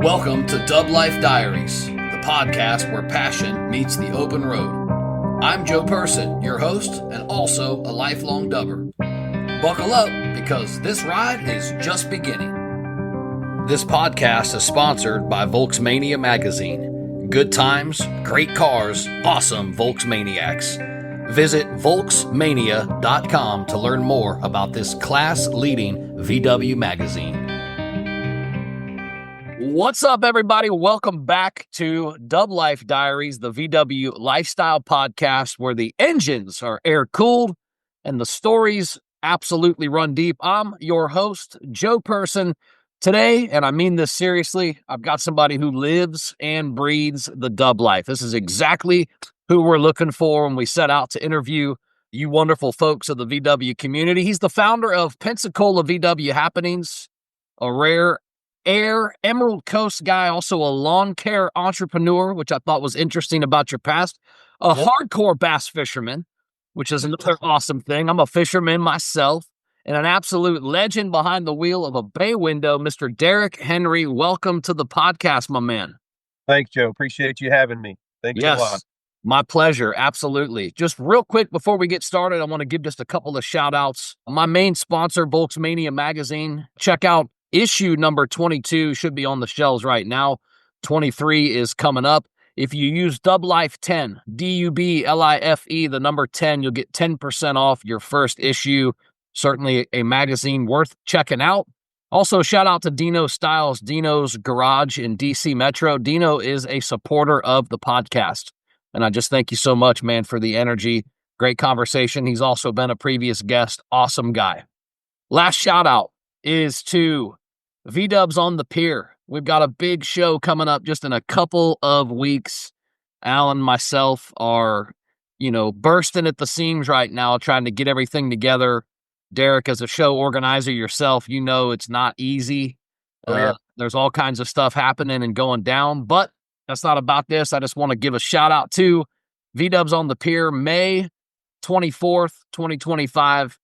Welcome to Dub Life Diaries, the podcast where passion meets the open road. I'm Joe Person, your host, and also a lifelong dubber. Buckle up, because this ride is just beginning. This podcast is sponsored by Volksmania magazine. Good times, great cars, awesome Volksmaniacs. Visit Volksmania.com to learn more about this class-leading VW magazine. What's up, everybody? Welcome back to Dub Life Diaries, the VW lifestyle podcast where the engines are air-cooled and the stories absolutely run deep. I'm your host, Joe Person. Today, and I mean this seriously, I've got somebody who lives and breathes the dub life. This is exactly who we're looking for when we set out to interview you wonderful folks of the VW community. He's the founder of Pensacola VW Happenings, a rare air Emerald Coast guy, also a lawn care entrepreneur, which I thought was interesting about your past, a hardcore bass fisherman, which is another awesome thing. I'm a fisherman myself, and an absolute legend behind the wheel of a bay window, Mr. Derek Henry. Welcome to the podcast, my man. Thanks, Joe. Appreciate you having me. Thanks a lot. My pleasure. Absolutely. Just real quick before we get started, I want to give just a couple of shout outs. My main sponsor, Volksmania magazine. Check out issue number 22, should be on the shelves right now. 23 is coming up. If you use Dub Life 10, DUBLIFE, the number 10, you'll get 10% off your first issue. Certainly a magazine worth checking out. Also, shout out to Dino Styles, Dino's Garage in DC Metro. Dino is a supporter of the podcast. And I just thank you so much, man, for the energy. Great conversation. He's also been a previous guest. Awesome guy. Last shout out is to V-Dubs on the Pier. We've got a big show coming up just in a couple of weeks. Alan and myself are, bursting at the seams right now, trying to get everything together. Derek, as a show organizer yourself, it's not easy. There's all kinds of stuff happening and going down, but that's not about this. I just want to give a shout out to V-Dubs on the Pier, May 24th, 2025.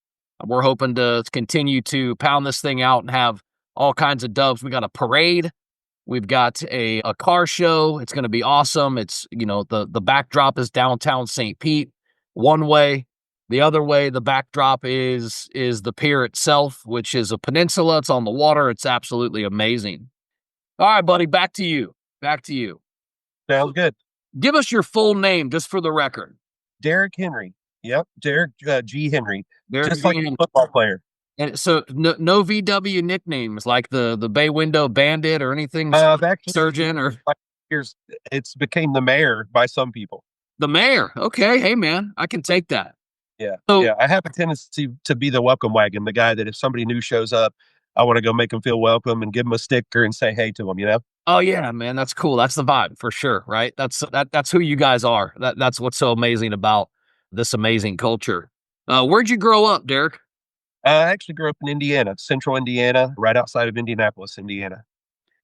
We're hoping to continue to pound this thing out and have all kinds of dubs. We got a parade. We've got a car show. It's going to be awesome. It's, the backdrop is downtown St. Pete, one way. The other way, the backdrop is the pier itself, which is a peninsula. It's on the water. It's absolutely amazing. All right, buddy, back to you. Sounds good. Give us your full name, just for the record. Derek Henry. Yep, Derek G. Henry. Derek just like a football player. And so no VW nicknames like the Bay Window Bandit or anything? Surgeon or... It's became the Mayor by some people. The Mayor. Okay. Hey, man, I can take that. Yeah. I have a tendency to be the welcome wagon, the guy that if somebody new shows up, I want to go make them feel welcome and give them a sticker and say hey to them, Oh yeah, man, that's cool. That's the vibe for sure, right? That's who you guys are. That's what's so amazing about this amazing culture. Where'd you grow up, Derek? I actually grew up in Indiana, central Indiana, right outside of Indianapolis, Indiana.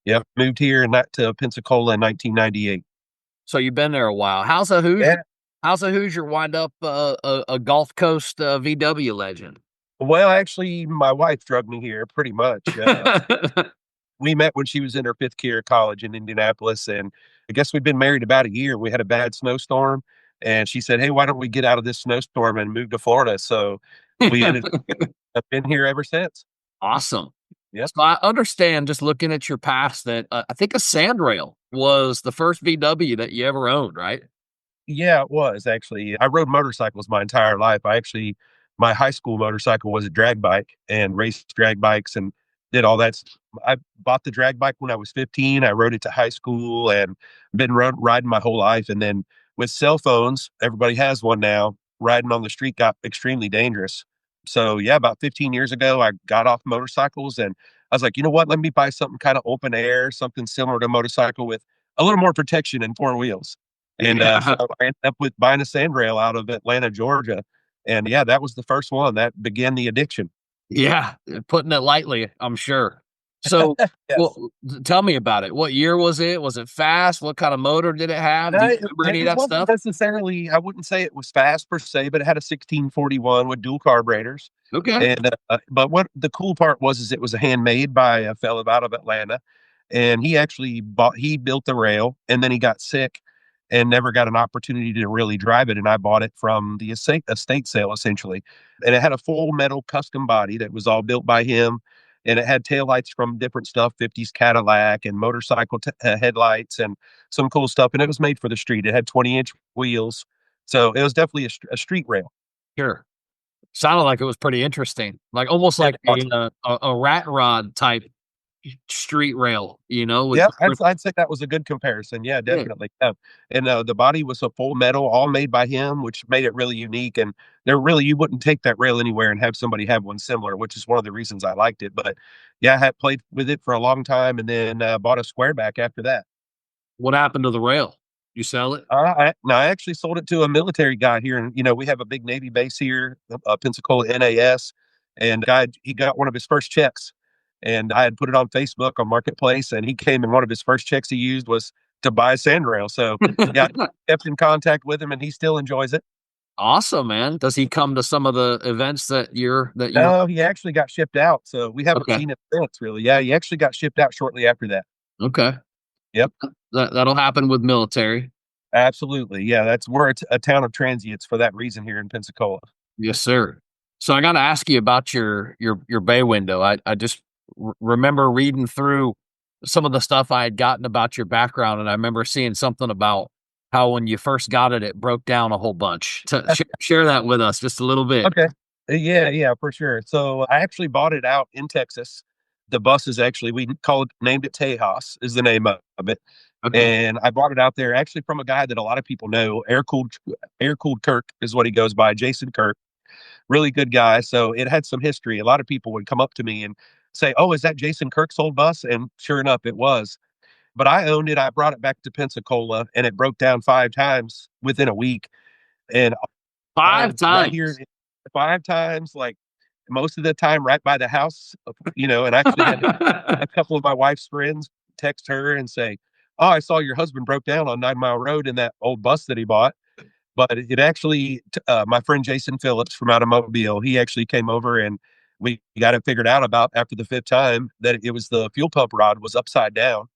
Yep, moved here to Pensacola in 1998. So you've been there a while. How's a Hoosier? Yeah. How's a Hoosier wind up a Gulf Coast VW legend? Well, actually, my wife drugged me here pretty much. We met when she was in her fifth year of college in Indianapolis, and I guess we'd been married about a year. We had a bad snowstorm, and she said, hey, why don't we get out of this snowstorm and move to Florida? So we ended up been here ever since. Awesome. Yes. So I understand, just looking at your past, that I think a Sandrail was the first VW that you ever owned, right? Yeah, it was actually. I rode motorcycles my entire life. My high school motorcycle was a drag bike and raced drag bikes and did all that. I bought the drag bike when I was 15. I rode it to high school and been riding my whole life. And then with cell phones, everybody has one now. Riding on the street got extremely dangerous. So yeah, about 15 years ago, I got off motorcycles and I was like, you know what? Let me buy something kind of open air, something similar to a motorcycle with a little more protection and four wheels. And so I ended up with buying a Sandrail out of Atlanta, Georgia. And yeah, that was the first one that began the addiction. Yeah, putting it lightly, I'm sure. So, Yes. Well, tell me about it. What year was it? Was it fast? What kind of motor did it have? Do you remember any of that stuff? Necessarily, I wouldn't say it was fast per se, but it had a 1641 with dual carburetors. Okay. And but what the cool part was is it was handmade by a fellow out of Atlanta, and he built the rail, and then he got sick and never got an opportunity to really drive it. And I bought it from the estate sale essentially, and it had a full metal custom body that was all built by him, and it had taillights from different stuff, 50s Cadillac and motorcycle headlights and some cool stuff. And it was made for the street. It had 20-inch wheels, so it was definitely a street rail. Sure. Sounded like it was pretty interesting, like almost Yeah, like a rat rod type street rail, with yeah, I'd say that was a good comparison. Yeah, yeah. definitely. Yeah. And the body was a full metal, all made by him, which made it really unique. And you wouldn't take that rail anywhere and have somebody have one similar, which is one of the reasons I liked it. But yeah, I had played with it for a long time, and then bought a squareback after that. What happened to the rail? You sell it? No, I actually sold it to a military guy here, and we have a big Navy base here, Pensacola NAS, and he got one of his first checks, and I had put it on Facebook on Marketplace, and he came, and one of his first checks he used was to buy a sand rail. So yeah, I kept in contact with him, and he still enjoys it. Awesome, man. Does he come to some of the events that you're No, he actually got shipped out, so we haven't okay? seen it since. Really, yeah, he actually got shipped out shortly after that. Okay, Yep, that'll happen with military. absolutely. Yeah, we're a town of transients for that reason here in Pensacola. Yes, sir. So I got to ask you about your bay window. I just remember reading through some of the stuff I had gotten about your background, and I remember seeing something about how when you first got it, it broke down a whole bunch. Share that with us just a little bit. Okay. Yeah, for sure. So I actually bought it out in Texas. The bus is actually named it Tejas is the name of it. Okay. And I bought it out there actually from a guy that a lot of people know, air cooled Kirk is what he goes by, Jason Kirk. Really good guy. So it had some history. A lot of people would come up to me and say, "Oh, is that Jason Kirk's old bus?" And sure enough, it was. But I owned it. I brought it back to Pensacola, and it broke down 5 times within a week. And Five right here times. 5 times, like most of the time right by the house, and I actually had a couple of my wife's friends text her and say, "Oh, I saw your husband broke down on 9 Mile Road in that old bus that he bought." But it actually, my friend Jason Phillips from out of Mobile, he actually came over, and we got it figured out about after the fifth time that it was the fuel pump rod was upside down,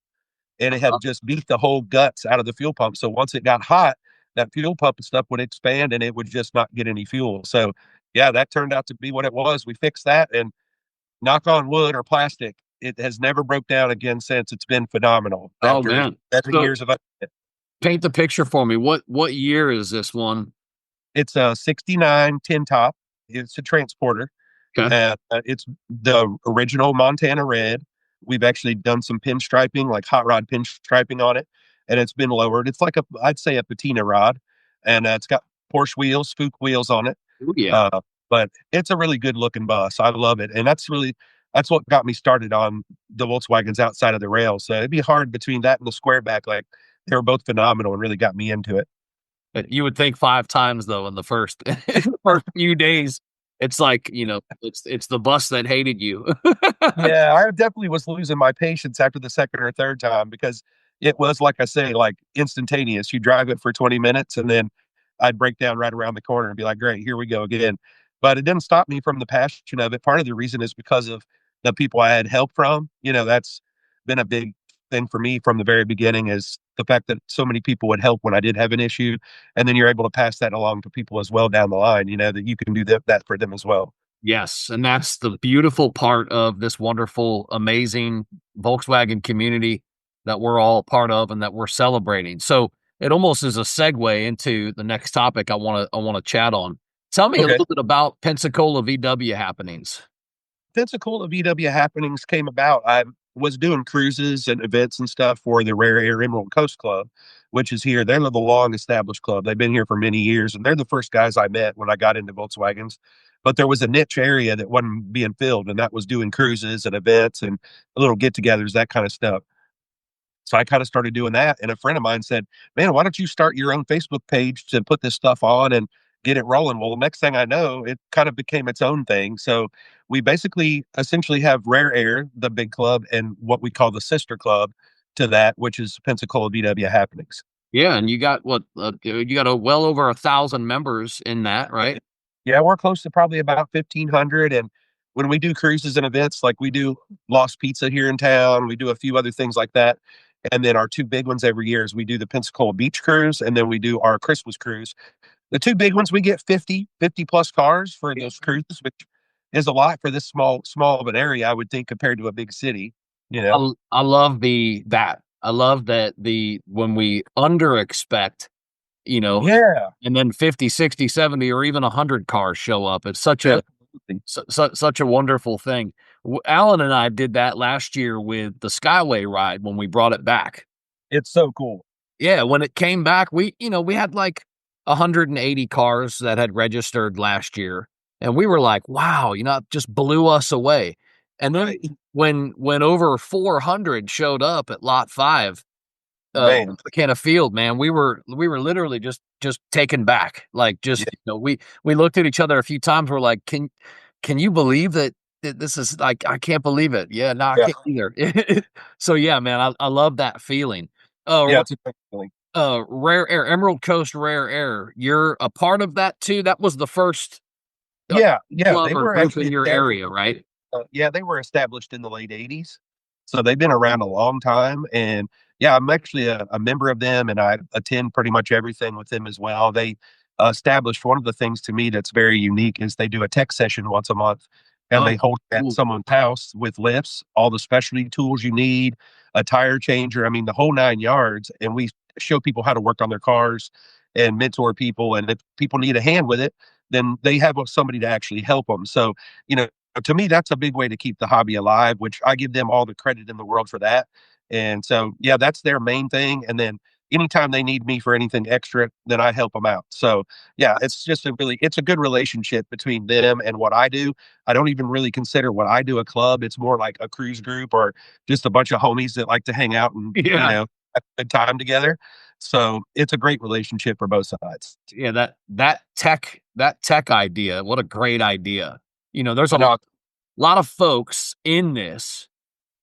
and it had just beat the whole guts out of the fuel pump. So once it got hot, that fuel pump and stuff would expand, and it would just not get any fuel. So yeah, that turned out to be what it was. We fixed that, and knock on wood or plastic, it has never broke down again since. It's been phenomenal Oh after man. 7 years of it. Paint the picture for me. What year is this one? It's a 69 tin top. It's a transporter. Okay. It's the original Montana red. We've actually done some pinstriping, like hot rod pinstriping on it, and it's been lowered. It's like I'd say a patina rod, and it's got Porsche wheels, spook wheels on it. Ooh, yeah. But it's a really good looking bus. I love it, and that's what got me started on the Volkswagens outside of the rail. So it'd be hard between that and the squareback. Like they were both phenomenal and really got me into it. But you would think 5 times though in the first first few days. It's like, it's the bus that hated you. Yeah, I definitely was losing my patience after the second or third time because it was, like I say, like instantaneous. You drive it for 20 minutes and then I'd break down right around the corner and be like, great, here we go again. But it didn't stop me from the passion of it. Part of the reason is because of the people I had help from. That's been a big thing for me from the very beginning is the fact that so many people would help when I did have an issue. And then you're able to pass that along to people as well down the line, that you can do that for them as well. Yes, and that's the beautiful part of this wonderful, amazing Volkswagen community that we're all a part of and that we're celebrating. So it almost is a segue into the next topic I want to chat on. Tell me a Okay. little bit about Pensacola VW Happenings. Pensacola VW Happenings came about. I was doing cruises and events and stuff for the Rare Air Emerald Coast Club, which is here. They're the long established club. They've been here for many years, and they're the first guys I met when I got into Volkswagens. But there was a niche area that wasn't being filled, and that was doing cruises and events and little get togethers, that kind of stuff. So I kind of started doing that. And a friend of mine said, "Man, why don't you start your own Facebook page to put this stuff on and get it rolling?" Well, the next thing I know, it kind of became its own thing. So we basically essentially have Rare Air, the big club, and what we call the sister club to that, which is Pensacola VW Happenings. Yeah, and you got you got well over 1,000 members in that, right? Yeah, we're close to probably about 1,500. And when we do cruises and events, like we do Lost Pizza here in town, we do a few other things like that. And then our two big ones every year is we do the Pensacola Beach Cruise and then we do our Christmas cruise. The two big ones, we get 50 plus cars for those cruises, which is a lot for this small of an area, I would think, compared to a big city, you know? I love that. I love that when we under expect, you know, Yeah, and then 50, 60, 70, or even 100 cars show up. It's absolutely. such a wonderful thing. Alan and I did that last year with the Skyway ride when we brought it back. It's so cool. Yeah, when it came back, we had like 180 cars that had registered last year, and we were like, "Wow," it just blew us away. And then Right. when over 400 showed up at lot 5, Man, can of field, man, we were literally just taken back. Like, yeah, we looked at each other a few times. We're like, can you believe that this is like, I can't believe it. Yeah, no, I yeah, can't either. So yeah, man, I love that feeling. yeah, it's a great feeling. Rare Air, Emerald Coast Rare Air. You're a part of that too. That was the first uh, Yeah, yeah, club they or were group actually in your established. area, right? Yeah, they were established in the late '80s, so they've been around a long time. And yeah, I'm actually a member of them, and I attend pretty much everything with them as well. They established one of the things to me that's very unique is they do a tech session once a month, and Oh, they hold it at cool. someone's house with lifts, all the specialty tools you need, a tire changer. I mean, the whole 9 yards. And we show people how to work on their cars and mentor people. And if people need a hand with it, then they have somebody to actually help them. So, you know, to me, that's a big way to keep the hobby alive, which I give them all the credit in the world for that. And so, yeah, that's their main thing. And then anytime they need me for anything extra, then I help them out. So, yeah, it's a good relationship between them and what I do. I don't even really consider what I do a club. It's more like a cruise group or just a bunch of homies that like to hang out and, Yeah. have a good time together. So it's a great relationship for both sides. Yeah, that tech idea, what a great idea. There's I a know. lot of folks in this,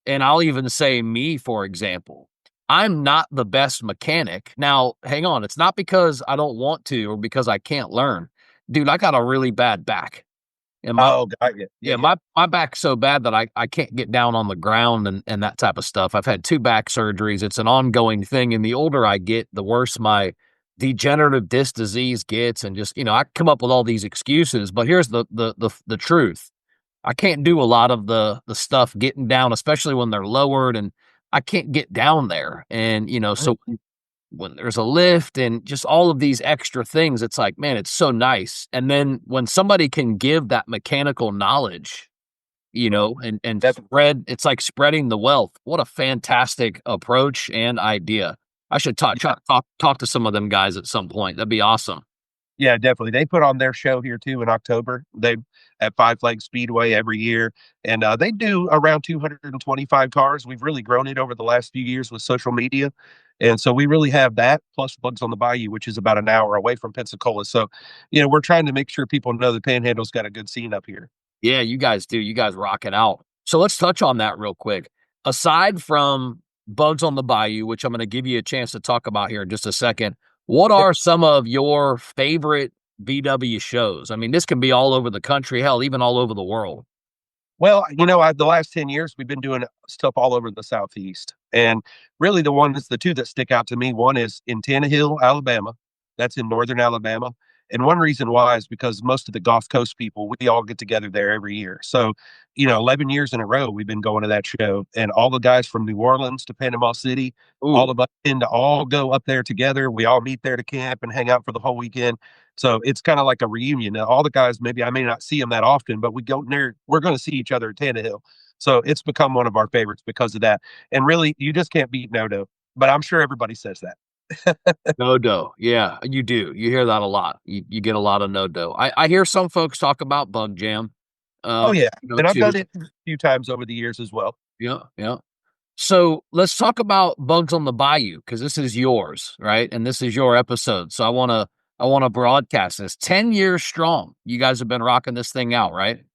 and I'll even say me, for example. I'm not the best mechanic. Now, hang on, it's not because I don't want to or because I can't learn. Dude, I got a really bad back. And my Oh, got you. Yeah, Yeah, yeah. my back's so bad that I can't get down on the ground and that type of stuff. I've had 2 back surgeries. It's an ongoing thing, and the older I get, the worse my degenerative disc disease gets, and just, I come up with all these excuses, but here's the truth. I can't do a lot of the stuff getting down, especially when they're lowered, and I can't get down there. And, Right. so when there's a lift and just all of these extra things, it's like, man, it's so nice. And then when somebody can give that mechanical knowledge, and Definitely. it's like spreading the wealth. What a fantastic approach and idea. I should talk to some of them guys at some point. That'd be awesome. Yeah, definitely. They put on their show here too in October. They at Five Flag Speedway every year, and they do around 225 cars. We've really grown it over the last few years with social media, and so we really have that plus Bugs on the Bayou, which is about an hour away from Pensacola. So, we're trying to make sure people know the Panhandle's got a good scene up here. Yeah, you guys do. You guys rock it out. So let's touch on that real quick. Aside from Bugs on the Bayou, which I'm going to give you a chance to talk about here in just a second, what Yep. are some of your favorite VW shows? I mean, this can be all over the country, hell, even all over the world. Well, the last 10 years, we've been doing stuff all over the Southeast. And really, the two that stick out to me, one is in Tannehill, Alabama. That's in northern Alabama. And one reason why is because most of the Gulf Coast people, we all get together there every year. So, 11 years in a row, we've been going to that show. And all the guys from New Orleans to Panama City, all Ooh, of us tend to all go up there together. We all meet there to camp and hang out for the whole weekend. So it's kind of like a reunion. Now, all the guys, maybe I may not see them that often, but we go there. We're going to see each other at Tannehill. So it's become one of our favorites because of that. And really, you just can't beat Nodo. But I'm sure everybody says that. no dough. Yeah, you do. You hear that a lot. You get a lot of no dough. I hear some folks talk about Bug Jam, Oh yeah, and I've too. done it a few times over the years as well. Yeah, yeah. So let's talk about Bugs on the Bayou because this is yours, right? And this is your episode. So I want to broadcast this. 10 years strong. You guys have been rocking this thing out, right?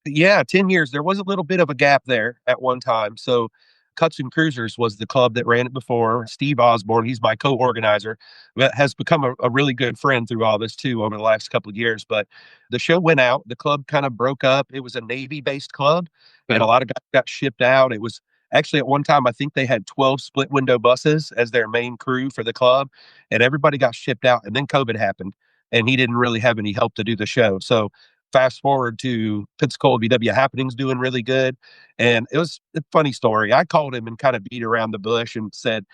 Yeah, 10 years. There was a little bit of a gap there at one time. So Cuts and Cruisers was the club that ran it before. Steve Osborne, he's my co-organizer, but has become a really good friend through all this too over the last couple of years. But the show went out, the club kind of broke up. It was a Navy-based club, and a Okay. lot of guys got shipped out. It was actually at one time, I think they had 12 split window buses as their main crew for the club, and everybody got shipped out. And then COVID happened, and he didn't really have any help to do the show. So fast forward to Pensacola VW Happenings doing really good. And it was a funny story. I called him and kind of beat around the bush and said,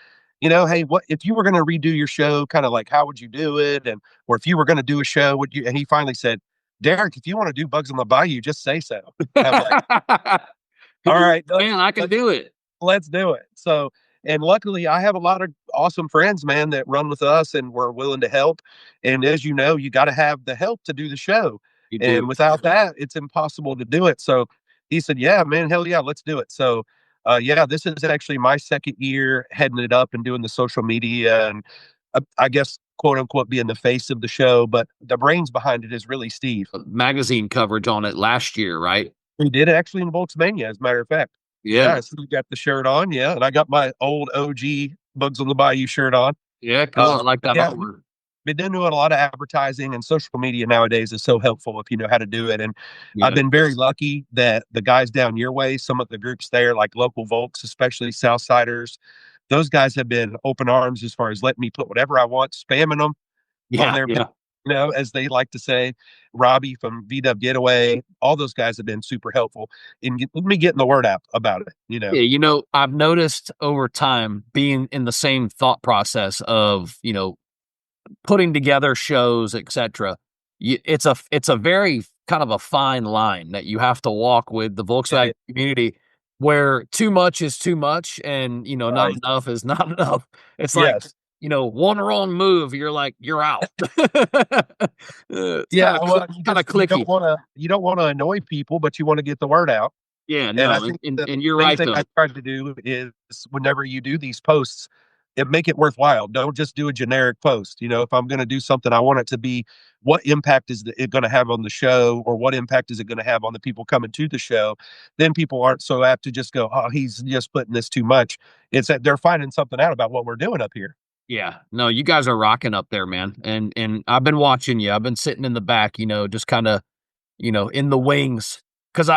hey, what if you were going to redo your show? Kind of like, how would you do it? And or if you were going to do a show, would you? And he finally said, Derek, if you want to do Bugs on the Bayou, just say so. I'm like, all right, Man, I can do it. let's do it. So, and luckily, I have a lot of awesome friends, man, that run with us and we're willing to help. And as you know, you got to have the help to do the show. You do. And without that, it's impossible to do it. So he said, yeah, man, hell yeah, let's do it. So, yeah, this is actually my second year heading it up and doing the social media and I guess, quote unquote, being the face of the show. But the brains behind it is really Steve. Magazine coverage on it last year, right? We did it actually in Volkswagen, as a matter of fact. Yeah. Yeah, so you got the shirt on, yeah, and I got my old OG Bugs on the Bayou shirt on. Yeah, cool. I like that Yeah, artwork. been doing a lot of advertising, and social media nowadays is so helpful if you know how to do it. And I've Yeah. been very lucky that the guys down your way, some of the groups there, like local Volks, especially Southsiders, those guys have been open arms as far as letting me put whatever I want, spamming them on Yeah. their, Yeah. as they like to say. Robbie from VW Getaway, all those guys have been super helpful in me getting the word out about it. Yeah, I've noticed over time being in the same thought process of, putting together shows, etc. It's a very kind of a fine line that you have to walk with the Volkswagen It- community, where too much is too much, and not right. enough is not enough. It's like Yes. one wrong move, you're like you're out. It's Yeah. kind Well, of kind of clicky. you don't want to annoy people, but you want to get the word out. Yeah, And I no, and, think and the and you're main right thing I though. try to do is whenever you do these posts, make it worthwhile. Don't just do a generic post. If I'm going to do something, I want it to be what impact is it going to have on the show, or what impact is it going to have on the people coming to the show? Then people aren't so apt to just go, oh, he's just putting this too much. It's that they're finding something out about what we're doing up here. Yeah. No, you guys are rocking up there, man. And I've been watching you. I've been sitting in the back, just kind of, in the wings. Cause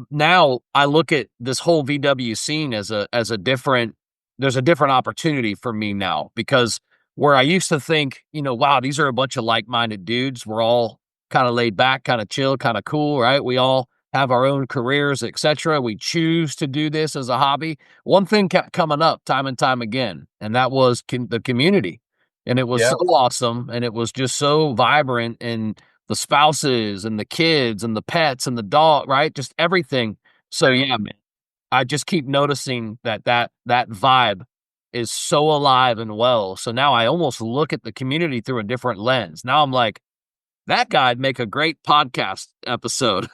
now I look at this whole VW scene as a different, there's a different opportunity for me now, because where I used to think, wow, these are a bunch of like-minded dudes. We're all kind of laid back, kind of chill, kind of cool, right? We all have our own careers, etc. We choose to do this as a hobby. One thing kept coming up time and time again, and that was the community. And it was Yeah. so awesome, and it was just so vibrant, and the spouses and the kids and the pets and the dog, right? Just everything. So yeah, man, I just keep noticing that vibe is so alive and well. So now I almost look at the community through a different lens. Now I'm like, that guy'd make a great podcast episode.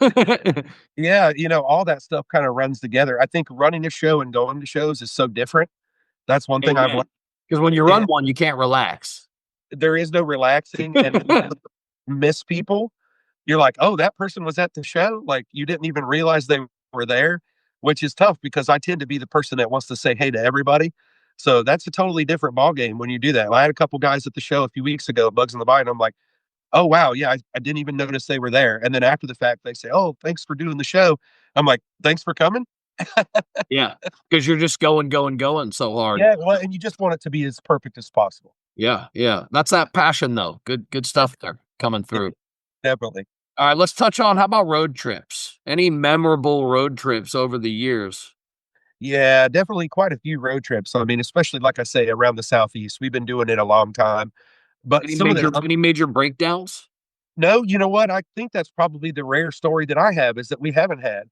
Yeah. All that stuff kind of runs together. I think running a show and going to shows is so different. That's one thing I've Amen. learned. Because when you run And one, you can't relax. there is no relaxing, and miss people. You're like, oh, that person was at the show. Like you didn't even realize they were there, which is tough because I tend to be the person that wants to say hey to everybody. So that's a totally different ball game when you do that. I had a couple guys at the show a few weeks ago, Bugs in the Bite, and I'm like, oh wow, yeah, I didn't even notice they were there. And then after the fact, they say, oh, thanks for doing the show. I'm like, thanks for coming. Yeah, because you're just going, going, going so hard. Yeah, well, and you just want it to be as perfect as possible. Yeah, yeah. That's that passion though. Good stuff there coming Yeah, through. definitely. All right, let's touch on how about road trips? Any memorable road trips over the years? Yeah, definitely quite a few road trips. I mean, especially like I say, around the Southeast. We've been doing it a long time. But Any some of major the any major breakdowns? No, you know what? I think that's probably the rare story that I have is that we haven't had.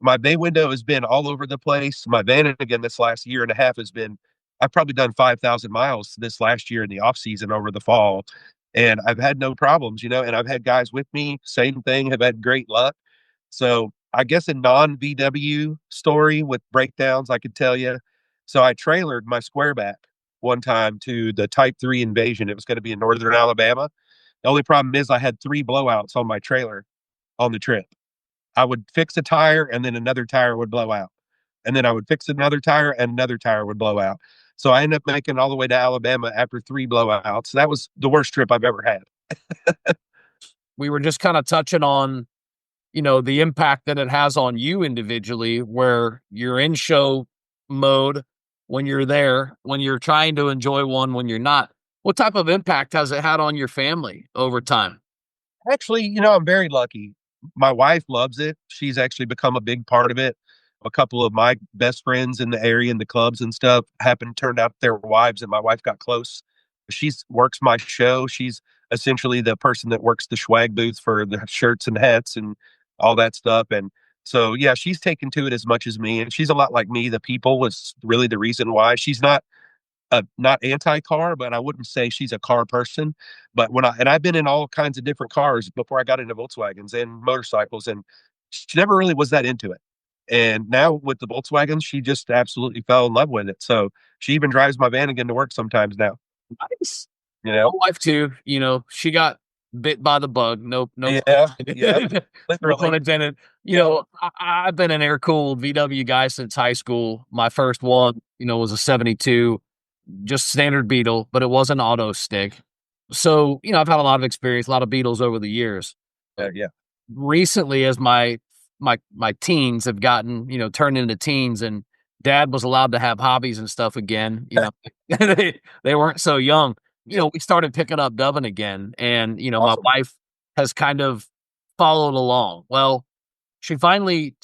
My bay window has been all over the place. My van, again, this last year and a half has been, I've probably done 5,000 miles this last year in the off season over the fall. And I've had no problems, and I've had guys with me, same thing, have had great luck. So I guess a non VW story with breakdowns, I could tell you. So I trailered my squareback one time to the Type 3 invasion. It was going to be in northern Alabama. The only problem is I had 3 blowouts on my trailer on the trip. I would fix a tire and then another tire would blow out. and then I would fix another tire, and another tire would blow out. So I ended up making it all the way to Alabama after 3 blowouts. That was the worst trip I've ever had. We were just kind of touching on, the impact that it has on you individually, where you're in show mode when you're there, when you're trying to enjoy one, when you're not. What type of impact has it had on your family over time? Actually, I'm very lucky. My wife loves it. She's actually become a big part of it. A couple of my best friends in the area in the clubs and stuff happened turned out their wives, and my wife got close. She's works my show. She's essentially the person that works the swag booth for the shirts and hats and all that stuff. And so yeah, she's taken to it as much as me. And she's a lot like me. The people was really the reason why. She's not anti-car, but I wouldn't say she's a car person. But I've been in all kinds of different cars before I got into Volkswagens and motorcycles, and she never really was that into it. And now with the Volkswagens, she just absolutely fell in love with it. So she even drives my van again to work sometimes now. Nice. You My know? wife too, she got bit by the bug. Nope, nope. Yeah, yeah, No pun literally. intended. Yeah. I've been an air cooled VW guy since high school. My first one, was a 72, just standard Beetle, but it was an auto stick. So, I've had a lot of experience, a lot of Beetles over the years. Yeah. Recently, as my teens have gotten, turned into teens, and dad was allowed to have hobbies and stuff again, they weren't so young. We started picking up dubbing again, and my Awesome. wife has kind of followed along. Well, she finally,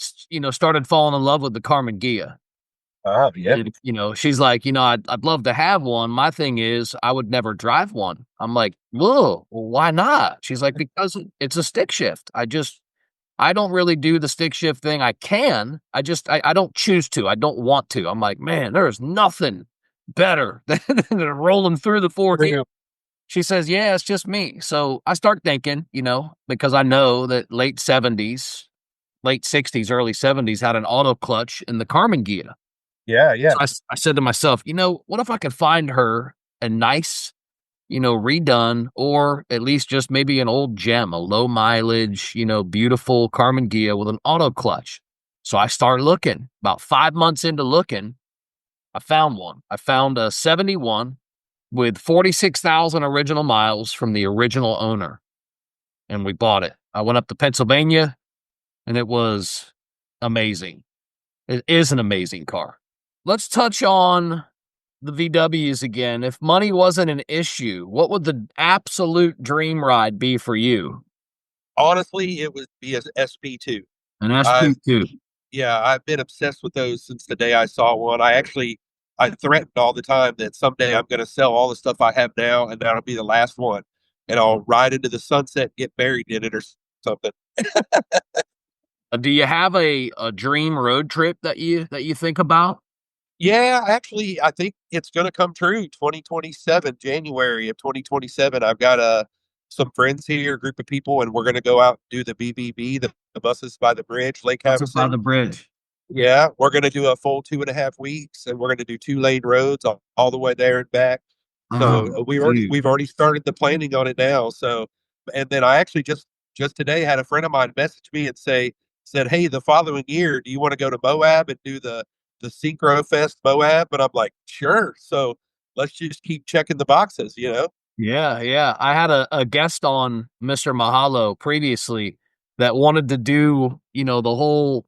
started falling in love with the Carmen Gia. Yeah. And, she's like, I'd love to have one. My thing is, I would never drive one. I'm like, whoa, well, why not? She's like, because it's a stick shift. I don't really do the stick shift thing. I can. I don't choose to. I don't want to. I'm like, man, there's nothing better than rolling through the four gear. Yeah. She says, yeah, it's just me. So I start thinking, because I know that late 70s, late 60s, early 70s had an auto clutch in the Carmen Gia. Yeah. Yeah. So I said to myself, what if I could find her a nice, redone, or at least just maybe an old gem, a low mileage, beautiful Carmen Gia with an auto clutch. So I started looking. About 5 months into looking, I found one. I found a 71 with 46,000 original miles from the original owner, and we bought it. I went up to Pennsylvania, and it was amazing. It is an amazing car. Let's touch on the VWs again. If money wasn't an issue, what would the absolute dream ride be for you? Honestly, it would be a SP2. An I SP2. Yeah, I've been obsessed with those since the day I saw one. I threatened all the time that someday I'm going to sell all the stuff I have now, and that'll be the last one, and I'll ride into the sunset, and get buried in it or something. Do you have a dream road trip that you think about? Yeah, actually, I think it's going to come true. 2027, January of 2027. I've got some friends here, a group of people, and we're going to go out and do the BBB, the buses by the bridge, Lake That's by Havasu. the bridge. Yeah, we're going to do a full 2.5 weeks, and we're going to do 2 lane roads all the way there and back. Oh, So dude. we've already started the planning on it now. So, and then I actually just today had a friend of mine message me and said, "Hey, the following year, do you want to go to Moab and do the Synchro Fest Moab?" But I'm like, "Sure." So let's just keep checking the boxes. Yeah, yeah. I had a guest on Mr. Mahalo previously that wanted to do, the whole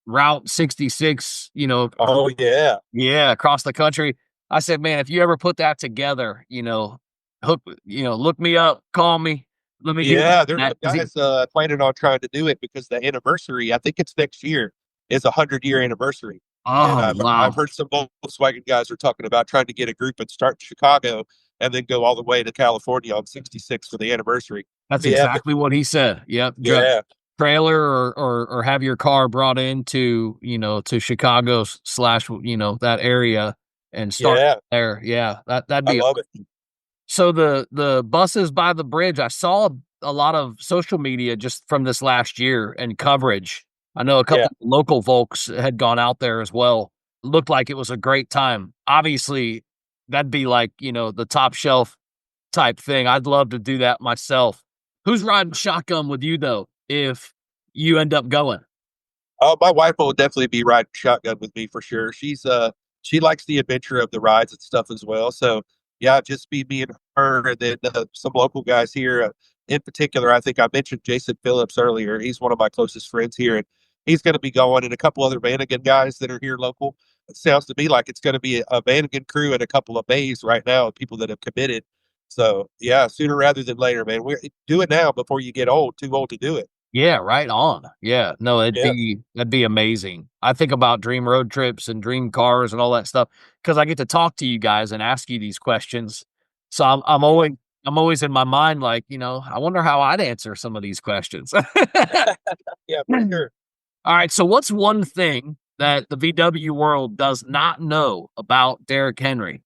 Route 66, Oh yeah, yeah, across the country. I said, man, if you ever put that together, look me up, call me, let me get yeah. There's that. some guys planning on trying to do it because the anniversary, I think it's next year, is 100-year anniversary. And Oh, I've wow. heard some Volkswagen guys are talking about trying to get a group and start in Chicago and then go all the way to California on 66 for the anniversary. That's Yeah, exactly what he said. Yep. yeah, Trailer or have your car brought into, to Chicago slash, that area and start yeah. there. Yeah. That'd I be love it. so the buses by the bridge, I saw a lot of social media just from this last year and coverage. I know a Yeah, couple local folks had gone out there as well. Looked like it was a great time. Obviously, that'd be like, the top shelf type thing. I'd love to do that myself. Who's riding shotgun with you though, if you end up going? Oh, my wife will definitely be riding shotgun with me for sure. She likes the adventure of the rides and stuff as well. So yeah, just be me and her, and then some local guys here. In particular, I think I mentioned Jason Phillips earlier. He's one of my closest friends here, and he's going to be going, and a couple other Vanagon guys that are here local. It sounds to me like it's going to be a Vanagon crew and a couple of bays right now, people that have committed. So yeah, sooner rather than later, man. We do it now before you get old, too old to do it. Yeah, right on. Yeah, no, Yeah. that'd be amazing. I think about dream road trips and dream cars and all that stuff because I get to talk to you guys and ask you these questions. So I'm always in my mind like, I wonder how I'd answer some of these questions. Yeah, for sure. All right, so what's one thing that the VW world does not know about Derrick Henry?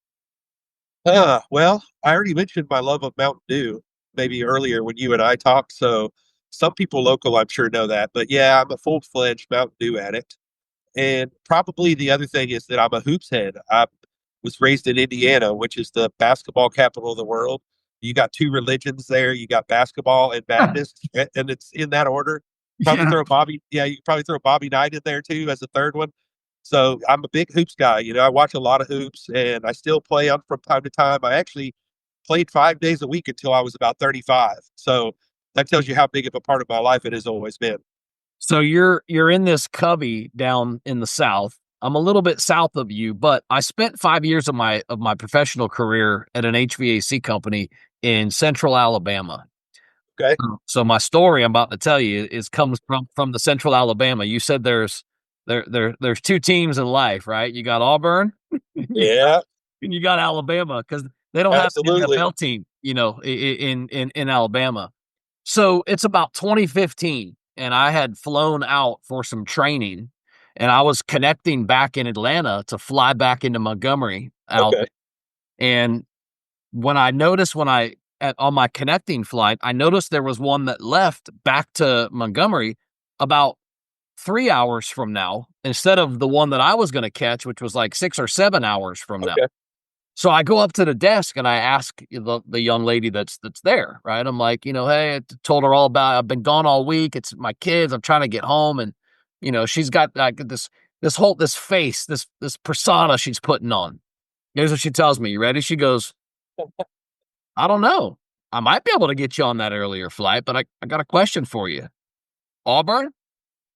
Well, I already mentioned my love of Mountain Dew maybe earlier when you and I talked. So some people local, I'm sure, know that. But yeah, I'm a full-fledged Mountain Dew addict. And probably the other thing is that I'm a hoops head. I was raised in Indiana, which is the basketball capital of the world. You got two religions there. You got basketball and Baptist, and it's in that order. Probably Yeah. throw Bobby. Yeah, you could probably throw Bobby Knight in there too as a third one. So I'm a big hoops guy. I watch a lot of hoops, and I still play on from time to time. I actually played 5 days a week until I was about 35. So that tells you how big of a part of my life it has always been. So you're in this cubby down in the South. I'm a little bit south of you, but I spent 5 years of my professional career at an HVAC company in Central Alabama. Okay. So my story I'm about to tell you is comes from the Central Alabama. You said there's two teams in life, right? You got Auburn and Yeah, you got Alabama because they don't have an absolutely. NFL team, in Alabama. So it's about 2015, and I had flown out for some training, and I was connecting back in Atlanta to fly back into Montgomery, Okay. and when I on my connecting flight, I noticed there was one that left back to Montgomery about 3 hours from now instead of the one that I was gonna catch, which was like 6 or 7 hours from now. Okay. So I go up to the desk and I ask the young lady that's there, right? I'm like, "Hey," told her all about I've been gone all week. It's my kids. I'm trying to get home, and she's got like this face, this persona she's putting on. Here's what she tells me. You ready? She goes, "I don't know. I might be able to get you on that earlier flight, but I got a question for you. Auburn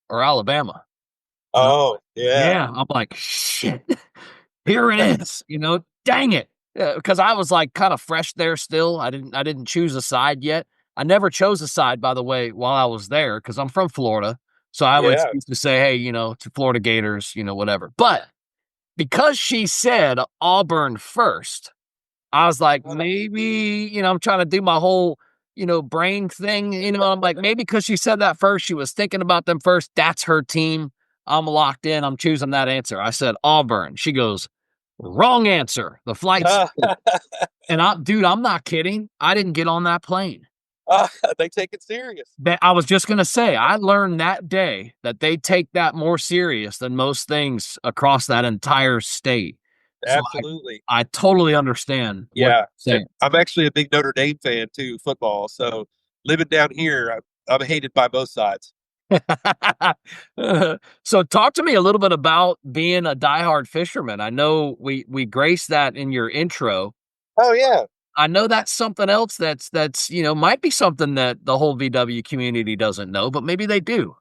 or Alabama?" And I'm Oh, like, yeah. "Yeah." I'm like, "Shit." Here it is, dang it. Because I was, like, kinda fresh there still. I didn't choose a side yet. I never chose a side, by the way, while I was there because 'cause I'm from Florida. So I always Yeah. used to say, "Hey, to Florida Gators," whatever. But because she said Auburn first, I was like, maybe, I'm trying to do my whole, brain thing, I'm like, maybe because she said that first, she was thinking about them first. That's her team. I'm locked in. I'm choosing that answer. I said Auburn. She goes, wrong answer. The flight's and dude, I'm not kidding. I didn't get on that plane. They take it serious. That I was just gonna say, I learned that day that they take that more serious than most things across that entire state. So Absolutely. I totally understand what Yeah. you're And saying. I'm actually a big Notre Dame fan too, football. So living down here, I'm hated by both sides. So talk to me a little bit about being a diehard fisherman. I know we graced that in your intro. Oh, yeah. I know that's something else that's might be something that the whole VW community doesn't know, but maybe they do.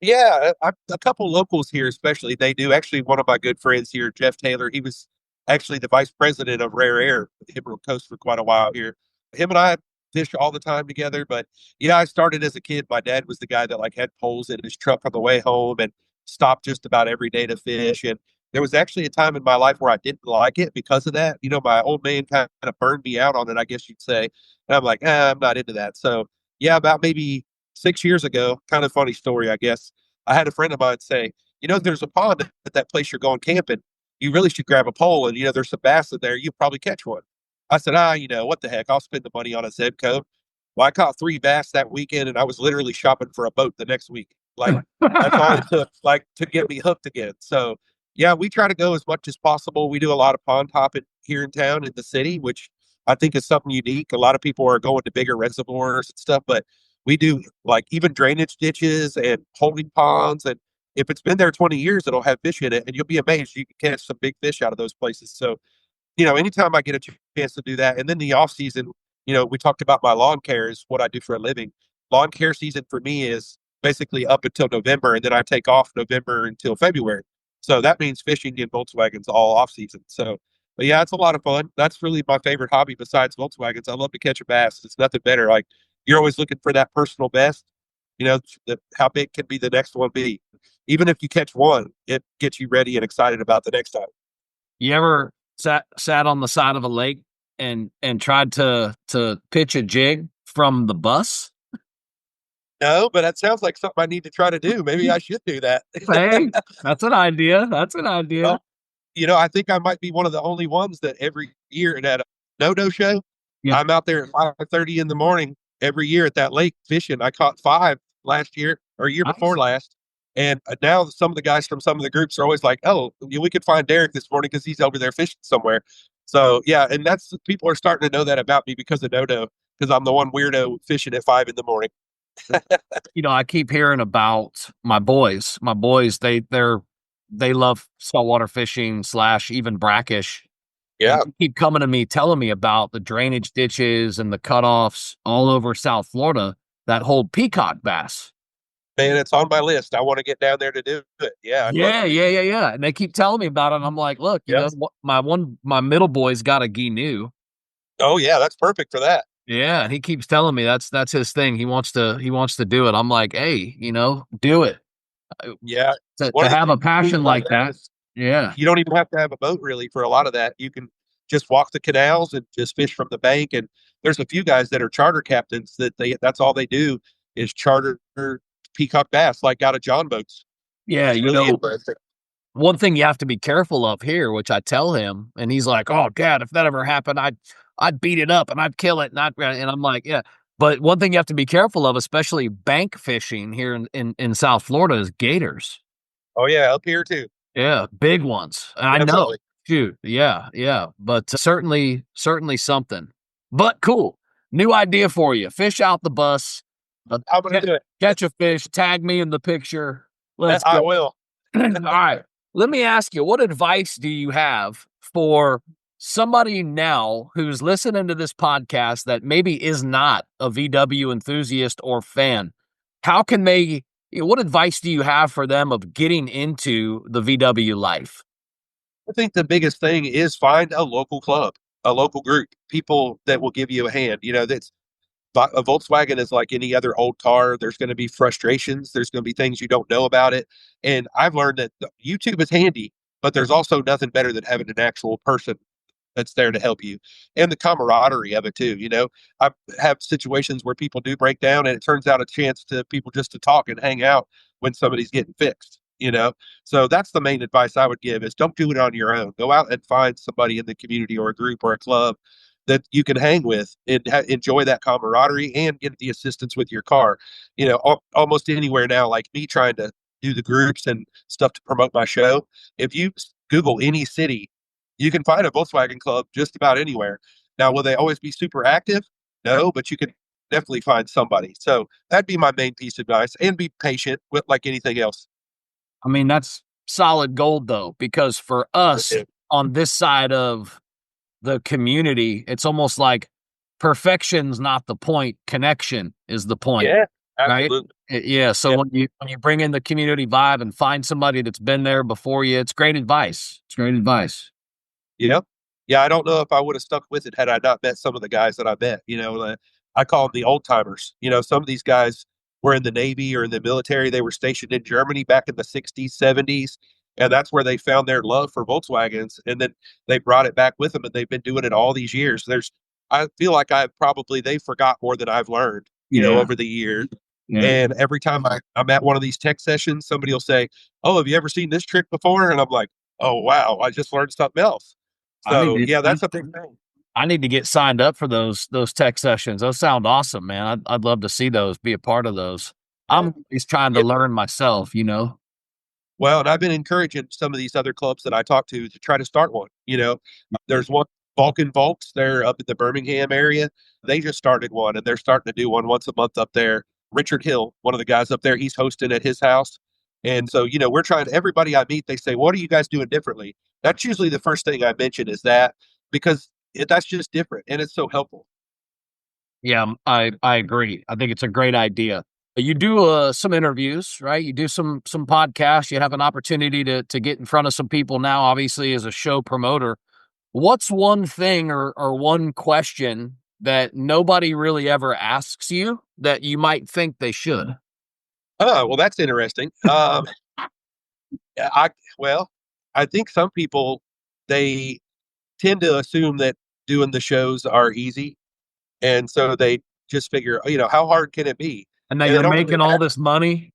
Yeah, a couple locals here, especially they do. Actually, one of my good friends here, Jeff Taylor, he was actually the vice president of Rare Air, Emerald Coast, for quite a while here. Him and I fish all the time together. But yeah, I started as a kid. My dad was the guy that like had poles in his truck on the way home and stopped just about every day to fish. And there was actually a time in my life where I didn't like it because of that. My old man kind of burned me out on it, I guess you'd say. And I'm like, I'm not into that. So yeah, about maybe 6 years ago, kind of funny story, I guess. I had a friend of mine say, there's a pond at that place you're going camping. You really should grab a pole, and there's some bass in there. You'll probably catch one. I said, what the heck? I'll spend the money on a Zebco. Well, I caught three bass that weekend, and I was literally shopping for a boat the next week. Like that's all it took, like to get me hooked again. So yeah, we try to go as much as possible. We do a lot of pond hopping here in town in the city, which I think is something unique. A lot of people are going to bigger reservoirs and stuff, but we do like even drainage ditches and holding ponds. And if it's been there 20 years, it'll have fish in it, and you'll be amazed. You can catch some big fish out of those places. So, anytime I get a chance to do that, and then the off season, we talked about my lawn care is what I do for a living. Lawn care season for me is basically up until November, and then I take off November until February. So that means fishing in Volkswagens all off season. So, but yeah, it's a lot of fun. That's really my favorite hobby besides Volkswagens. I love to catch a bass. It's nothing better. Like you're always looking for that personal best. How big can be the next one be? Even if you catch one, it gets you ready and excited about the next time. You ever sat on the side of a lake and tried to pitch a jig from the bus? No, but that sounds like something I need to try to do. Maybe I should do that. Hey, that's an idea. That's an idea. Well, I think I might be one of the only ones that every year at a no show, Yeah. I'm out there at 5:30 in the morning every year at that lake fishing. I caught 5 last year or year before Nice. last. And now some of the guys from some of the groups are always like, "Oh, we could find Derek this morning because he's over there fishing somewhere." So yeah, and that's people are starting to know that about me because of Dodo, because I'm the one weirdo fishing at 5 in the morning. I keep hearing about my boys. My boys, they love saltwater fishing slash even brackish. And Yeah, they keep coming to me, telling me about the drainage ditches and the cutoffs all over South Florida that hold peacock bass. man, it's on my list. I want to get down there to do it. Yeah, I'd love Yeah, to. yeah, yeah, yeah. And they keep telling me about it. And I'm like, look, Yeah. my middle boy's got a Gnu. Oh yeah, that's perfect for that. Yeah, and he keeps telling me that's his thing. He wants to do it. I'm like, hey, do it. Uh, Yeah. One To of the have a things passion about like that that. is Yeah. you don't even have to have a boat really for a lot of that. You can just walk the canals and just fish from the bank. And there's a few guys that are charter captains that's all they do is charter peacock bass like out of John boats. Yeah, It's really interesting. one thing you have to be careful of here, which I tell him, and he's like, "Oh, Dad, if that ever happened, I'd beat it up and I'd kill it." And I'm like, "Yeah." But one thing you have to be careful of, especially bank fishing here in South Florida, is gators. Oh yeah, up here too. Yeah, big ones. And I know. Definitely. Shoot, yeah, yeah. But certainly something. But cool. New idea for you. Fish out the bus. Uh, I'm gonna do it. catch a fish. Tag me in the picture. Let's I go. will. All right. Let me ask you, what advice do you have for somebody now who's listening to this podcast that maybe is not a VW enthusiast or fan? How can what advice do you have for them of getting into the VW life? I think the biggest thing is find a local club, a local group, people that will give you a hand. That's a Volkswagen is like any other old car. There's going to be frustrations. There's going to be things you don't know about it. And I've learned that YouTube is handy, but there's also nothing better than having an actual person that's there to help you, and the camaraderie of it too. I have situations where people do break down and it turns out a chance to people just to talk and hang out when somebody's getting fixed. So that's the main advice I would give is don't do it on your own. Go out and find somebody in the community or a group or a club that you can hang with and enjoy that camaraderie and get the assistance with your car. Almost anywhere now, like me trying to do the groups and stuff to promote my show. If you Google any city, you can find a Volkswagen club just about anywhere. Now, will they always be super active? No, but you can definitely find somebody. So that'd be my main piece of advice, and be patient with like anything else. I mean, that's solid gold though, because for us on this side of the community, it's almost like perfection's not the point, connection is the point, Yeah, right? absolutely. Yeah. So Yeah. when you bring in the community vibe and find somebody that's been there before you, it's great advice. It's great advice. Yeah. Yeah, I don't know if I would have stuck with it had I not met some of the guys that I met. I call them the old timers. Some of these guys were in the Navy or in the military. They were stationed in Germany back in the 60s, 70s, and that's where they found their love for Volkswagens. And then they brought it back with them, and they've been doing it all these years. I feel like they forgot more than I've learned, Yeah. over the years. Yeah. And every time I'm at one of these tech sessions, somebody will say, "Oh, have you ever seen this trick before?" And I'm like, "Oh, wow, I just learned something else." I need So to yeah, that's a big thing. I need to get signed up for those tech sessions. Those sound awesome, man. I'd love to see those, be a part of those. Yeah. I'm always trying to Yeah. learn myself. Well, and I've been encouraging some of these other clubs that I talk to try to start one. There's one Vulcan Volks. They're up in the Birmingham area. They just started one, and they're starting to do one once a month up there. Richard Hill, one of the guys up there, he's hosting at his house, And so, we're trying, everybody I meet, they say, what are you guys doing differently? That's usually the first thing I mention is that because that's just different and it's so helpful. Yeah, I agree. I think it's a great idea. You do some interviews, right? You do some podcasts. You have an opportunity to get in front of some people now. Obviously, as a show promoter, what's one thing or one question that nobody really ever asks you that you might think they should? Oh, well, that's interesting. I well, I think some people they tend to assume that doing the shows are easy, and so they just figure, how hard can it be? And that And they you're don't really making all this money,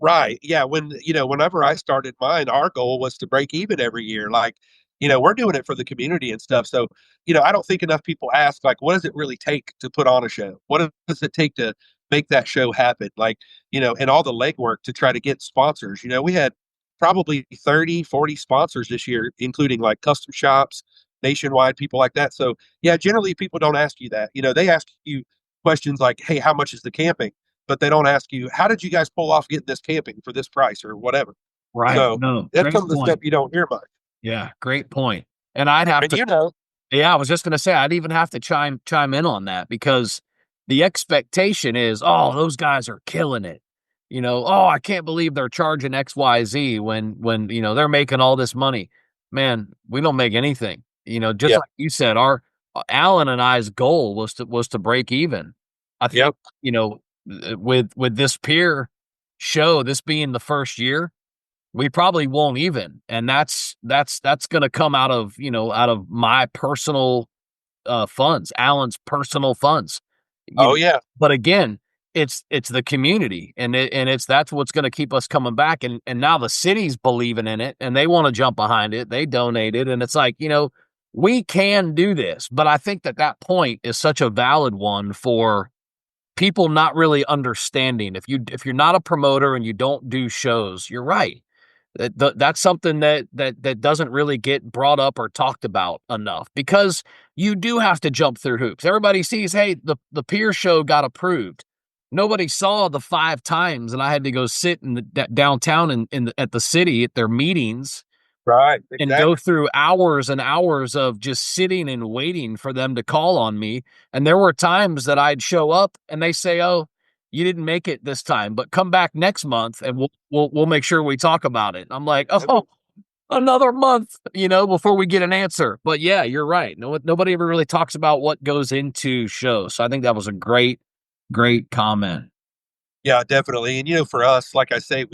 right. Yeah. Whenever I started mine, our goal was to break even every year. Like, we're doing it for the community and stuff. So, I don't think enough people ask, like, what does it really take to put on a show? What does it take to make that show happen? Like, and all the legwork to try to get sponsors. We had probably 30, 40 sponsors this year, including like custom shops, nationwide, people like that. So, yeah, generally people don't ask you that. They ask you questions like, hey, how much is the camping? But they don't ask you, how did you guys pull off getting this camping for this price or whatever? right? So No, that's some great of the stuff point. you don't hear much. Yeah, great point. And I'd have And to Yeah, I was just gonna say I'd even have to chime in on that because the expectation is, oh, those guys are killing it. Oh, I can't believe they're charging XYZ when they're making all this money. Man, we don't make anything. Just yeah, like you said, our Alan and I's goal was to break even. I think, yep. with this peer show, this being the first year, we probably won't even, and that's gonna come out of my personal, funds, Alan's personal funds, you Oh know, yeah. but again, it's the community, and that's what's gonna keep us coming back, and now the city's believing in it, and they wanna jump behind it, they donated, and it's like, we can do this, but I think that point is such a valid one for people not really understanding. If you're not a promoter and you don't do shows, you're right. That's something that doesn't really get brought up or talked about enough because you do have to jump through hoops. Everybody sees, hey, the peer show got approved. Nobody saw the 5 times that I had to go sit in the downtown at the city at their meetings Right. and go Exactly. through hours and hours of just sitting and waiting for them to call on me. And there were times that I'd show up and they say, "Oh, you didn't make it this time, but come back next month and we'll make sure we talk about it." I'm like, "Oh, another month, before we get an answer." But yeah, you're right. Nobody ever really talks about what goes into shows. So I think that was a great comment. Yeah, definitely. And for us, like I say,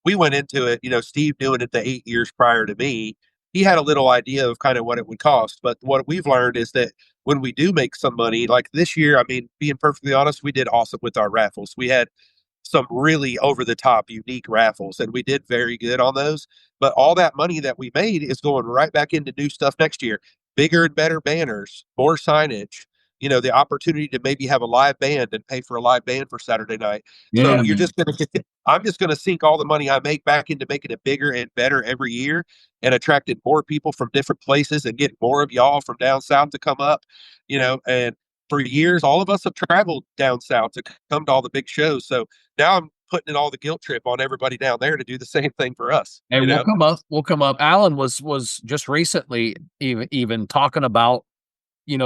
we went into it. Steve doing it the 8 years prior to me, he had a little idea of kind of what it would cost. But what we've learned is that when we do make some money, like this year, I mean, being perfectly honest, we did awesome with our raffles. We had some really over the top unique raffles and we did very good on those, but all that money that we made is going right back into new stuff next year. Bigger and better banners, more signage, the opportunity to maybe have a live band and pay for a live band for Saturday night. So Yeah, you're man. just going to I'm just going to sink all the money I make back into making it bigger and better every year and attracting more people from different places and getting more of y'all from down south to come up, and for years all of us have traveled down south to come to all the big shows. So now I'm putting all the guilt trip on everybody down there to do the same thing for us, Hey, we'll come up. We'll come up. Alan was just recently even talking about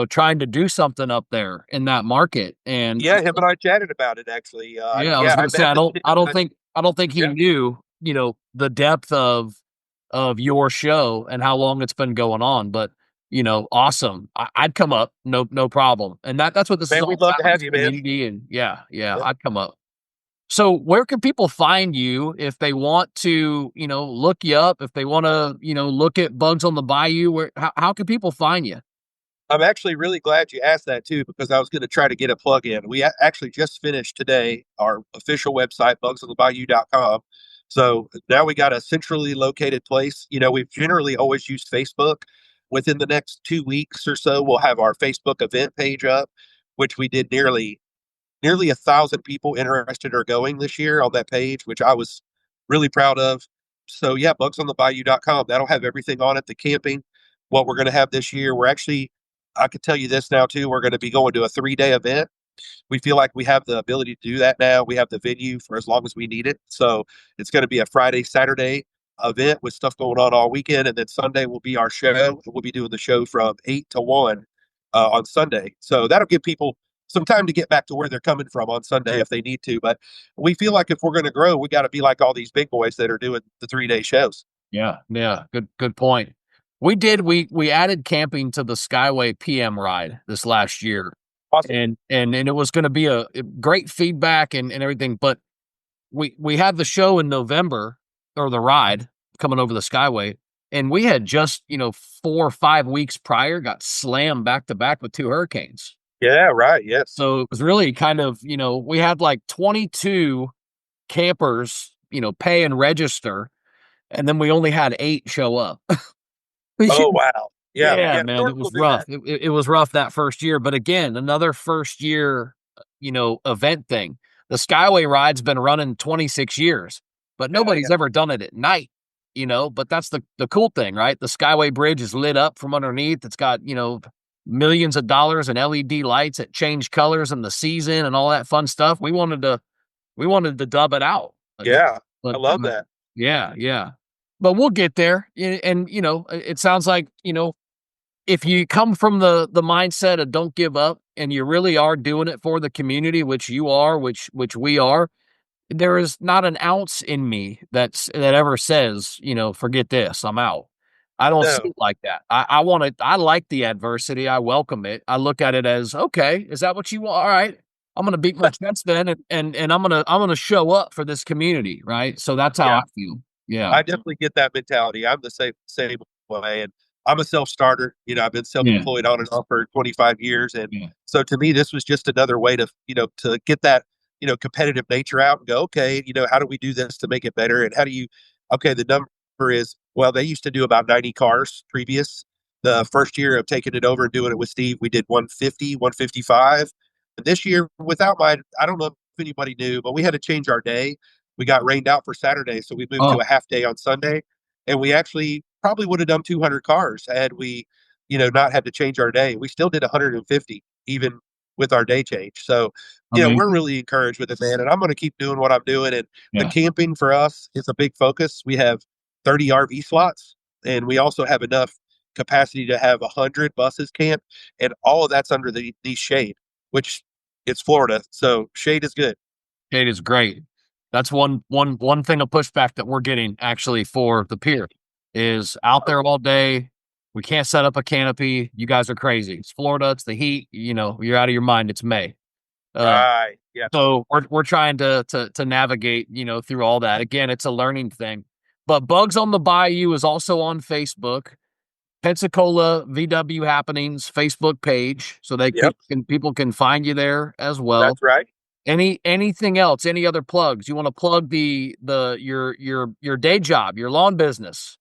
trying to do something up there in that market. And Yeah, him and I chatted about it actually. yeah, I was Yeah, I gonna say met the I don't think he yeah, knew, the depth of your show and how long it's been going on. But awesome. I'd come up, no problem. And that's what this is man, all we'd love to about, have is you, man. community, and yeah, Yeah. I'd come up. So where can people find you if they want to, look you up, if they want to, look at Bugs on the Bayou? How can people find you? I'm actually really glad you asked that too, because I was going to try to get a plug in. We actually just finished today our official website, bugsonthebayou.com. So now we got a centrally located place. We've generally always used Facebook. Within the next 2 weeks or so, we'll have our Facebook event page up, which we did nearly 1,000 people interested or going this year on that page, which I was really proud of. So yeah, bugsonthebayou.com. That'll have everything on it, the camping, what we're going to have this year. I could tell you this now too. We're going to be going to a 3-day event. we feel like we have the ability to do that now. We have the venue for as long as we need it. So it's going to be a Friday, Saturday event with stuff going on all weekend. And then Sunday will be our show. We'll be doing the show from 8 to 1 on Sunday. So that'll give people some time to get back to where they're coming from on Sunday if they need to. But we feel like if we're going to grow, we got to be like all these big boys that are doing the 3-day shows. Yeah, yeah, good point. We added camping to the Skyway PM ride this last year, Awesome. and it was going to be a great feedback and everything. But we had the show in November, or the ride coming over the Skyway, and we had just 4 or 5 weeks prior got slammed back to back with two hurricanes. Yeah, right. Yes. So it was really kind of we had like 22 campers pay and register, and then we only had 8 show up. Oh, wow. Yeah, Yeah, yeah. man, North it will was do rough. that. It was rough that first year, but again, another first year, event thing. The Skyway ride's been running 26 years, but Yeah, nobody's yeah. ever done it at night, but that's the cool thing, right? The Skyway bridge is lit up from underneath. It's got, millions of dollars in LED lights that change colors in the season and all that fun stuff. We wanted to dub it out. Yeah, I But love that. yeah, yeah. But we'll get there. And it sounds like, if you come from the mindset of don't give up and you really are doing it for the community, which you are, which we are, there is not an ounce in me that ever says, forget this, I'm out. I don't see No, it like that. I want it. I like the adversity. I welcome it. I look at it as, okay, is that what you want? All right. I'm gonna beat my chest then and I'm gonna show up for this community, right? So that's how yeah, I feel. Yeah. I definitely get that mentality. I'm the same way, and I'm a self-starter. I've been Yeah. self-employed on and off for 25 years, and Yeah. so to me, this was just another way to to get that competitive nature out and go, okay, how do we do this to make it better, and how do you, okay, the number is, well, they used to do about 90 cars previous. The first year of taking it over and doing it with Steve, we did 150, 155. And this year, without my, I don't know if anybody knew, but we had to change our day. We got rained out for Saturday, so we moved to Oh, a half day on Sunday, and we actually probably would have done 200 cars had we, not had to change our day. We still did 150 even with our day change. So, we're amazing. really encouraged with it, man. And I'm going to keep doing what I'm doing. And the Yeah. camping for us is a big focus. We have 30 RV slots, and we also have enough capacity to have 100 buses camp, and all of that's under the shade, which it's Florida, so shade is good. It is great. That's one thing of pushback that we're getting actually for the pier is out there all day. We can't set up a canopy. You guys are crazy. It's Florida. It's the heat. You're out of your mind. It's May. Uh, Right. Yeah. so we're trying to navigate, through all that. Again, it's a learning thing. But Bugs on the Bayou is also on Facebook. Pensacola VW Happenings Facebook page, so Yep. people can find you there as well. That's right. Anything else? Any other plugs? You want to plug your day job, your lawn business?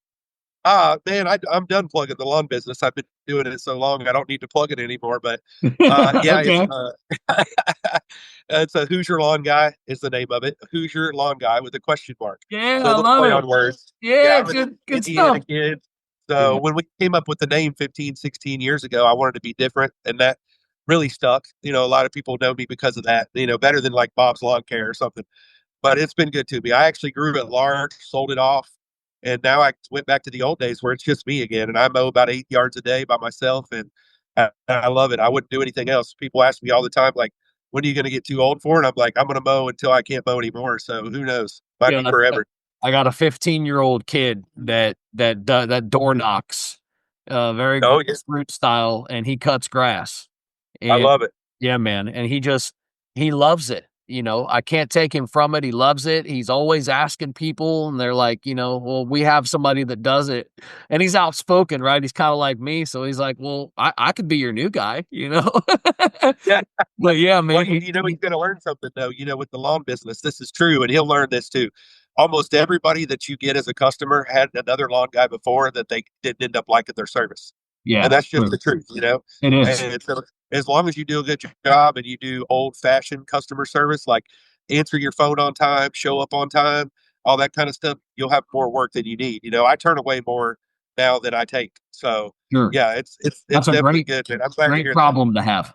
Man, I'm done plugging the lawn business. I've been doing it so long, I don't need to plug it anymore. But yeah, it's Okay. it's a Hoosier Lawn Guy is the name of it. Hoosier Lawn Guy with a question mark. Yeah, So I a little love play it. on words. Yeah, Yeah, I'm an good Indiana stuff. kid. So Yeah. when we came up with the name 15, 16 years ago, I wanted to be different, and that really stuck. A lot of people know me because of that. Better than like Bob's Lawn Care or something. But it's been good to me. I actually grew it large, sold it off, and now I went back to the old days where it's just me again, and I mow about 8 yards a day by myself, and I love it. I wouldn't do anything else. People ask me all the time, like, "When are you going to get too old for it?" I'm like, "I'm going to mow until I can't mow anymore." So who knows? Might Yeah, be forever. I got a 15-year-old kid that door knocks, very Oh yeah, grassroots style, and he cuts grass. I And love it. yeah, man, and he loves it. I can't take him from it. He loves it. He's always asking people, and they're like, well, we have somebody that does it, and he's outspoken, right? He's kind of like me, so he's like, well, I could be your new guy. Yeah. But yeah, Well, man, he's going to learn something though. With the lawn business, this is true, and he'll learn this too. Almost everybody that you get as a customer had another lawn guy before that they didn't end up liking their service, and yeah, that's just true. the truth. It is. And so, as long as you do a good job and you do old fashioned customer service, like answer your phone on time, show up on time, all that kind of stuff, you'll have more work than you need. I turn away more now than I take. So Sure. yeah, it's That's a definitely good, and I'm glad to great hear that. problem to have.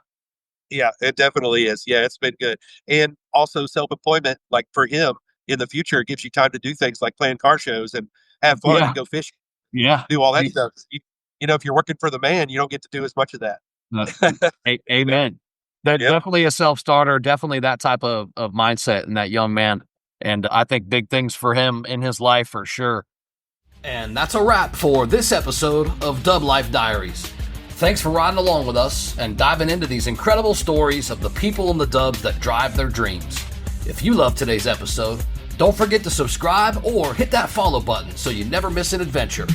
Yeah, it definitely is. Yeah, it's been good. And also self-employment, like for him in the future, it gives you time to do things like plan car shows and have fun and Yeah, go fishing, yeah. do all that stuff. If you're working for the man, you don't get to do as much of that. Uh, Yeah. amen. That Yep. definitely a self-starter, definitely that type of mindset in that young man, and I think big things for him in his life for sure. And that's a wrap for this episode of Dub Life Diaries. Thanks for riding along with us and diving into these incredible stories of the people in the dubs that drive their dreams. If you love today's episode, don't forget to subscribe or hit that follow button so you never miss an adventure.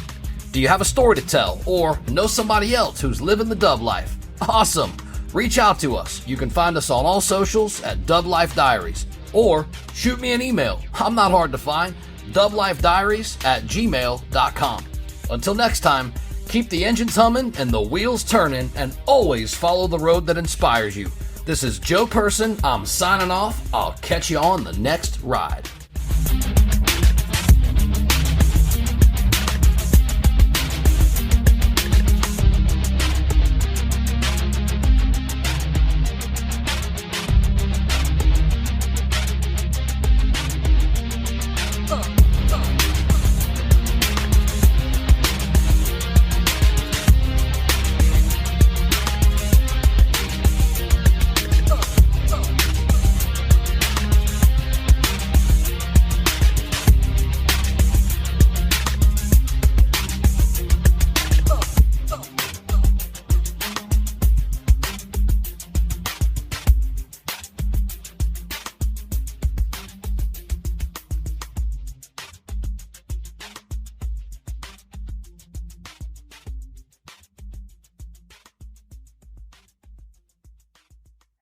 Do you have a story to tell or know somebody else who's living the dub life? Awesome! Reach out to us. You can find us on all socials at Dub Life Diaries, or shoot me an email. I'm not hard to find. dublifediaries@gmail.com. Until next time, keep the engines humming and the wheels turning, and always follow the road that inspires you. This is Joe Person. I'm signing off. I'll catch you on the next ride.